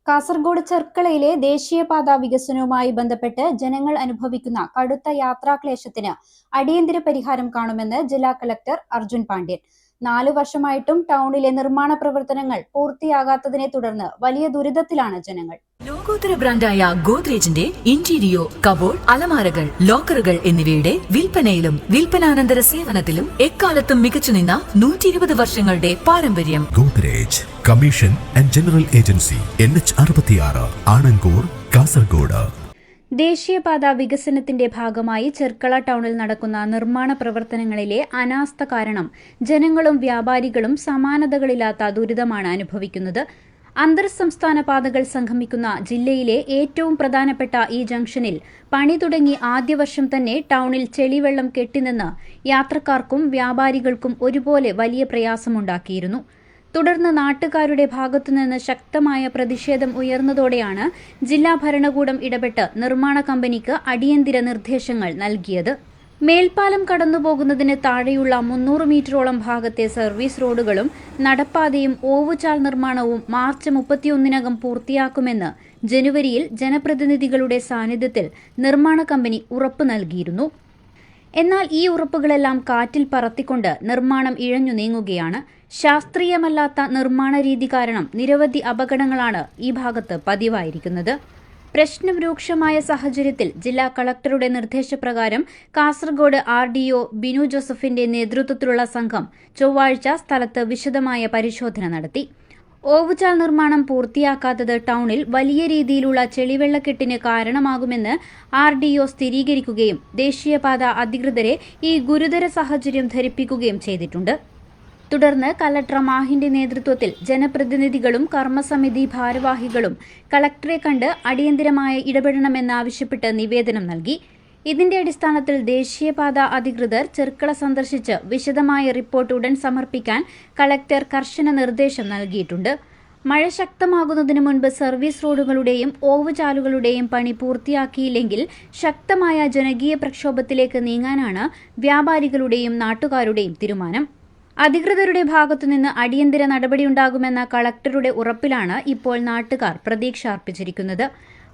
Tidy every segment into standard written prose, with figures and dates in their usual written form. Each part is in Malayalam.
കാസർഗോഡ് ചെർക്കളയിലെ ദേശീയപാത വികസനവുമായി ബന്ധപ്പെട്ട് ജനങ്ങൾ അനുഭവിക്കുന്ന കടുത്ത യാത്രാക്ലേശത്തിന് അടിയന്തര പരിഹാരം കാണുമെന്ന് ജില്ലാ കളക്ടർ അർജുൻ പാണ്ഡ്യൻ. 4 വർഷമായിട്ടും ടൗണിലെ നിർമ്മാണ പ്രവർത്തനങ്ങൾ പൂർത്തിയാകാത്തതിനെ തുടർന്ന് വലിയ ദുരിതത്തിലാണ് ജനങ്ങൾ. ലോകോത്തര ബ്രാൻഡായ ഗോദ്രേജിന്റെ ഇന്റീരിയോ, കബോർഡ്, അലമാരകൾ, ലോക്കറുകൾ എന്നിവയുടെ വിൽപ്പനയിലും വിൽപ്പനാനന്തര സേവനത്തിലും എക്കാലത്തും മികച്ചുനിന്ന 120 വർഷങ്ങളുടെ പാരമ്പര്യം. Godrej commission and general agency, NH66, Anangoor, Kasaragod. ദേശീയപാത വികസനത്തിന്റെ ഭാഗമായി ചെർക്കള ടൗണിൽ നടക്കുന്ന നിർമ്മാണ പ്രവർത്തനങ്ങളിലെ അനാസ്ഥ കാരണം ജനങ്ങളും വ്യാപാരികളും സമാനതകളില്ലാത്ത ദുരിതമാണ് അനുഭവിക്കുന്നത്. അന്തർ സംസ്ഥാന പാതകൾ സംഗമിക്കുന്ന ജില്ലയിലെ ഏറ്റവും പ്രധാനപ്പെട്ട ഈ ജംഗ്ഷനിൽ പണി തുടങ്ങി ആദ്യ വർഷം തന്നെ ടൗണിൽ ചെളിവെള്ളം കെട്ടിനിന്ന് യാത്രക്കാർക്കും വ്യാപാരികൾക്കും ഒരുപോലെ വലിയ പ്രയാസമുണ്ടാക്കിയിരുന്നു. തുടർന്ന് നാട്ടുകാരുടെ ഭാഗത്തുനിന്ന് ശക്തമായ പ്രതിഷേധം ഉയർന്നതോടെയാണ് ജില്ലാ ഭരണകൂടം ഇടപെട്ട് നിർമ്മാണ കമ്പനിക്ക് അടിയന്തര നിർദ്ദേശങ്ങൾ നൽകിയത്. മേൽപ്പാലം കടന്നുപോകുന്നതിന് താഴെയുള്ള 300 മീറ്ററോളം ഭാഗത്തെ സർവീസ് റോഡുകളും നടപ്പാതയും ഓവുചാൽ നിർമ്മാണവും മാർച്ച് 31-നകം പൂർത്തിയാക്കുമെന്ന് ജനുവരിയിൽ ജനപ്രതിനിധികളുടെ സാന്നിധ്യത്തിൽ നിർമ്മാണ കമ്പനി ഉറപ്പ് നൽകിയിരുന്നു. എന്നാൽ ഈ ഉറപ്പുകളെല്ലാം കാറ്റിൽ പറത്തിക്കൊണ്ട് നിർമ്മാണം ഇഴഞ്ഞു നീങ്ങുകയാണ്. ശാസ്ത്രീയമല്ലാത്ത നിർമ്മാണ രീതി കാരണം നിരവധി അപകടങ്ങളാണ് ഈ ഭാഗത്ത് പതിവായിരിക്കുന്നത്. പ്രശ്നം രൂക്ഷമായ സാഹചര്യത്തിൽ ജില്ലാ കളക്ടറുടെ നിർദ്ദേശപ്രകാരം കാസർഗോഡ് RDO ബിനു ജോസഫിന്റെ നേതൃത്വത്തിലുള്ള സംഘം ചൊവ്വാഴ്ച സ്ഥലത്ത് വിശദമായ പരിശോധന നടത്തി. ഓവുചാൽ നിർമ്മാണം പൂർത്തിയാക്കാത്തത് ടൗണിൽ വലിയ രീതിയിലുള്ള ചെളിവെള്ളക്കെട്ടിന് കാരണമാകുമെന്ന് RDO സ്ഥിരീകരിക്കുകയും ദേശീയപാത അധികൃതരെ ഈ ഗുരുതര സാഹചര്യം ധരിപ്പിക്കുകയും ചെയ്തിട്ടുണ്ട്. തുടർന്ന് കലക്ടർ മാഹിന്റെ നേതൃത്വത്തിൽ ജനപ്രതിനിധികളും കർമ്മസമിതി ഭാരവാഹികളും കളക്ടറെ കണ്ട് അടിയന്തരമായ ഇടപെടണമെന്നാവശ്യപ്പെട്ട് നിവേദനം നൽകി. ഇതിന്റെ അടിസ്ഥാനത്തിൽ ദേശീയപാത അധികൃതർ ചെർക്കള സന്ദർശിച്ച് വിശദമായ റിപ്പോർട്ട് ഉടൻ സമർപ്പിക്കാൻ കളക്ടർ കർശന നിർദ്ദേശം നൽകിയിട്ടുണ്ട്. മഴ ശക്തമാകുന്നതിന് മുൻപ് സർവീസ് റോഡുകളുടെയും ഓവുചാലുകളുടെയും പണി പൂർത്തിയാക്കിയില്ലെങ്കിൽ ശക്തമായ ജനകീയ പ്രക്ഷോഭത്തിലേക്ക് നീങ്ങാനാണ് വ്യാപാരികളുടെയും നാട്ടുകാരുടെയും തീരുമാനം. അധികൃതരുടെ ഭാഗത്തുനിന്ന് അടിയന്തര നടപടിയുണ്ടാകുമെന്ന കളക്ടറുടെ ഉറപ്പിലാണ് ഇപ്പോൾ നാട്ടുകാർ പ്രതീക്ഷ അർപ്പിച്ചിരിക്കുന്നത്.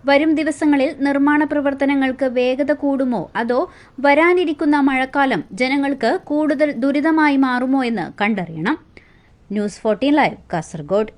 വരും ദിവസങ്ങളിൽ നിർമ്മാണ പ്രവർത്തനങ്ങൾക്ക് വേഗത കൂടുമോ അതോ വരാനിരിക്കുന്ന മഴക്കാലം ജനങ്ങൾക്ക് കൂടുതൽ ദുരിതമായി മാറുമോ എന്ന് കണ്ടറിയണം. News 14 live, Kasaragod.